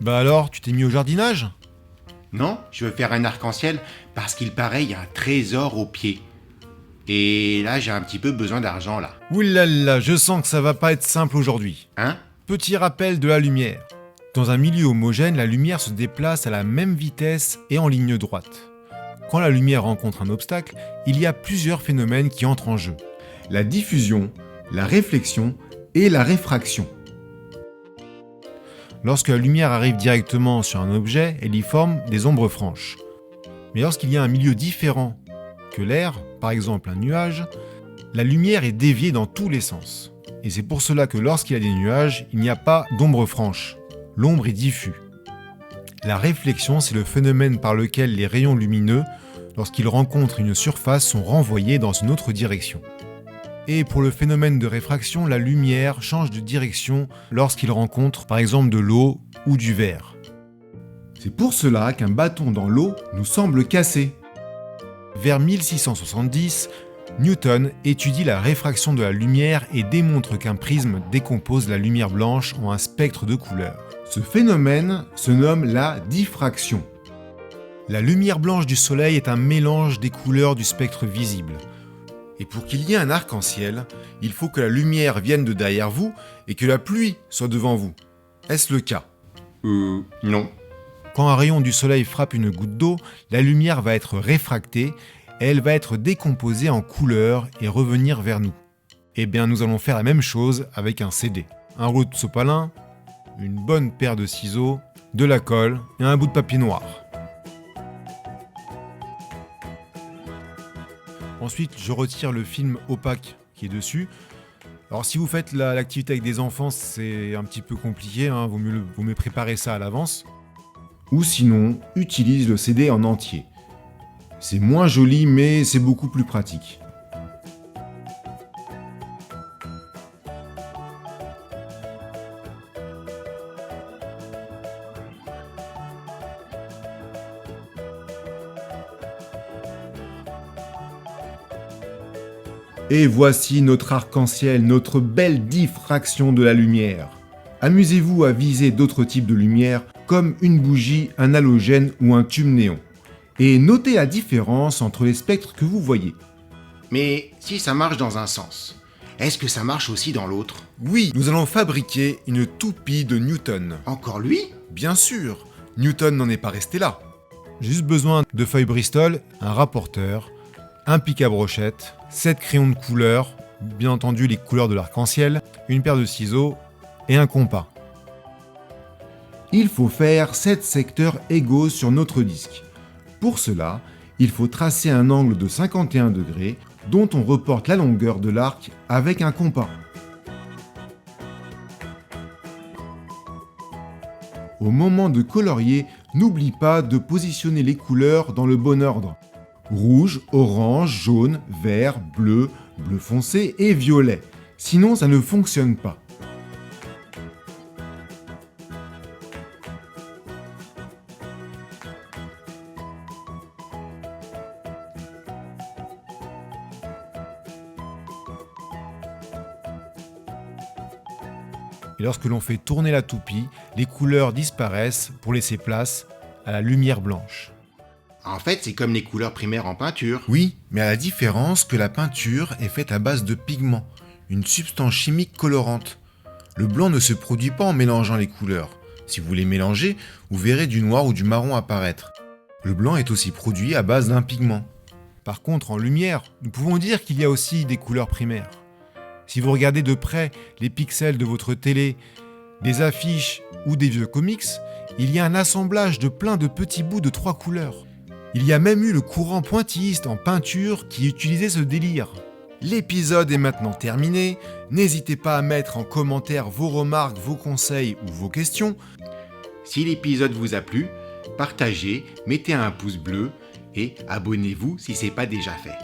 Bah alors, tu t'es mis au jardinage? Non, je veux faire un arc-en-ciel parce qu'il paraît il y a un trésor au pied. Et là, j'ai un petit peu besoin d'argent là. Oulala, je sens que ça va pas être simple aujourd'hui. Hein? Petit rappel de la lumière. Dans un milieu homogène, la lumière se déplace à la même vitesse et en ligne droite. Quand la lumière rencontre un obstacle, il y a plusieurs phénomènes qui entrent en jeu. La diffusion, la réflexion et la réfraction. Lorsque la lumière arrive directement sur un objet, elle y forme des ombres franches. Mais lorsqu'il y a un milieu différent que l'air, par exemple un nuage, la lumière est déviée dans tous les sens. Et c'est pour cela que lorsqu'il y a des nuages, il n'y a pas d'ombre franche. L'ombre est diffuse. La réflexion, c'est le phénomène par lequel les rayons lumineux, lorsqu'ils rencontrent une surface, sont renvoyés dans une autre direction. Et pour le phénomène de réfraction, la lumière change de direction lorsqu'il rencontre par exemple de l'eau ou du verre. C'est pour cela qu'un bâton dans l'eau nous semble cassé. Vers 1670, Newton étudie la réfraction de la lumière et démontre qu'un prisme décompose la lumière blanche en un spectre de couleurs. Ce phénomène se nomme la diffraction. La lumière blanche du soleil est un mélange des couleurs du spectre visible. Et pour qu'il y ait un arc-en-ciel, il faut que la lumière vienne de derrière vous et que la pluie soit devant vous. Est-ce le cas? Non. Quand un rayon du soleil frappe une goutte d'eau, la lumière va être réfractée et elle va être décomposée en couleurs et revenir vers nous. Eh bien, nous allons faire la même chose avec un CD. Un rouleau de sopalin, une bonne paire de ciseaux, de la colle et un bout de papier noir. Ensuite, je retire le film opaque qui est dessus. Alors si vous faites l'activité avec des enfants, c'est un petit peu compliqué, hein, vaut mieux préparer ça à l'avance. Ou sinon, utilise le CD en entier. C'est moins joli, mais c'est beaucoup plus pratique. Et voici notre arc-en-ciel, notre belle diffraction de la lumière. Amusez-vous à viser d'autres types de lumière, comme une bougie, un halogène ou un tube néon. Et notez la différence entre les spectres que vous voyez. Mais si ça marche dans un sens, est-ce que ça marche aussi dans l'autre? Oui, nous allons fabriquer une toupie de Newton. Encore lui? Bien sûr, Newton n'en est pas resté là. J'ai juste besoin de feuilles Bristol, un rapporteur, un pic à brochette, 7 crayons de couleur, bien entendu les couleurs de l'arc-en-ciel, une paire de ciseaux et un compas. Il faut faire 7 secteurs égaux sur notre disque. Pour cela, il faut tracer un angle de 51 degrés dont on reporte la longueur de l'arc avec un compas. Au moment de colorier, n'oublie pas de positionner les couleurs dans le bon ordre. Rouge, orange, jaune, vert, bleu, bleu foncé et violet. Sinon, ça ne fonctionne pas. Et lorsque l'on fait tourner la toupie, les couleurs disparaissent pour laisser place à la lumière blanche. En fait, c'est comme les couleurs primaires en peinture. Oui, mais à la différence que la peinture est faite à base de pigments, une substance chimique colorante. Le blanc ne se produit pas en mélangeant les couleurs. Si vous les mélangez, vous verrez du noir ou du marron apparaître. Le blanc est aussi produit à base d'un pigment. Par contre, en lumière, nous pouvons dire qu'il y a aussi des couleurs primaires. Si vous regardez de près les pixels de votre télé, des affiches ou des vieux comics, il y a un assemblage de plein de petits bouts de 3 couleurs. Il y a même eu le courant pointilliste en peinture qui utilisait ce délire. L'épisode est maintenant terminé, n'hésitez pas à mettre en commentaire vos remarques, vos conseils ou vos questions. Si l'épisode vous a plu, partagez, mettez un pouce bleu et abonnez-vous si ce n'est pas déjà fait.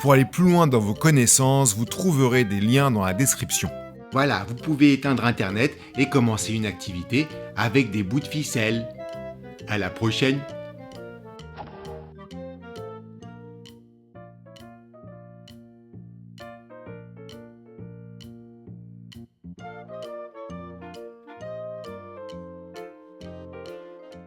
Pour aller plus loin dans vos connaissances, vous trouverez des liens dans la description. Voilà, vous pouvez éteindre Internet et commencer une activité avec des bouts de ficelle. À la prochaine!